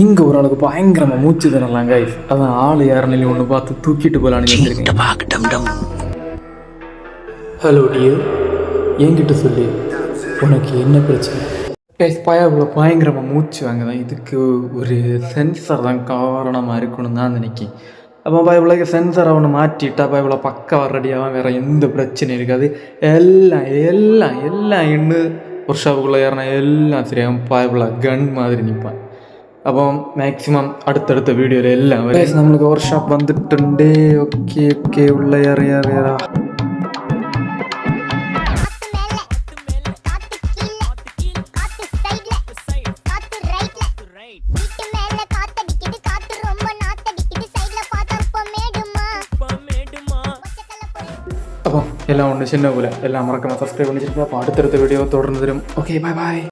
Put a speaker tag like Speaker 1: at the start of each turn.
Speaker 1: இங்கே ஒரு ஆளுக்கு பயங்கரமாக மூச்சு தரலாம் கைஸ். அதான் ஆள் யாருன்னு ஒன்று பார்த்து தூக்கிட்டு போகலான்னு. ஹலோ டியர், என்கிட்ட சொல்லி உனக்கு என்ன பிரச்சனை? கைஸ் பயவில் பயங்கரமாக மூச்சு வாங்க தான். இதுக்கு ஒரு சென்சர் தான் காரணமாக இருக்கணும் தான் நினைக்கி. அப்போ பயவில் சென்சரை ஒன்று மாற்றிட்டா பயவில் பக்கா ரெடியாக வேறு எந்த பிரச்சனையும் இருக்காது. எல்லாம் எல்லாம் எல்லாம் இன்னும் ஒரு ஷாப்புக்குள்ளே ஏறினா எல்லாம் சரியாகும். பயவில் கன் மாதிரி நிற்பான். அப்போ மேக்ஸிமம் அடுத்தடுத்த வீடியோவில் எல்லாம் நம்மளுக்கு ஒர்க் ஷாப் வந்துட்டுண்டே. ஓகே ஓகே உள்ள ஏறா. அப்போ எல்லாம் ஒன்று சின்ன போல எல்லாம் மறக்காம சப்ஸ்கிரைப் பண்ணிச்சிருக்கேன். அப்போ அடுத்தடுத்த வீடியோ தொடர்ந்து தரும். ஓகே பாய் பாய்.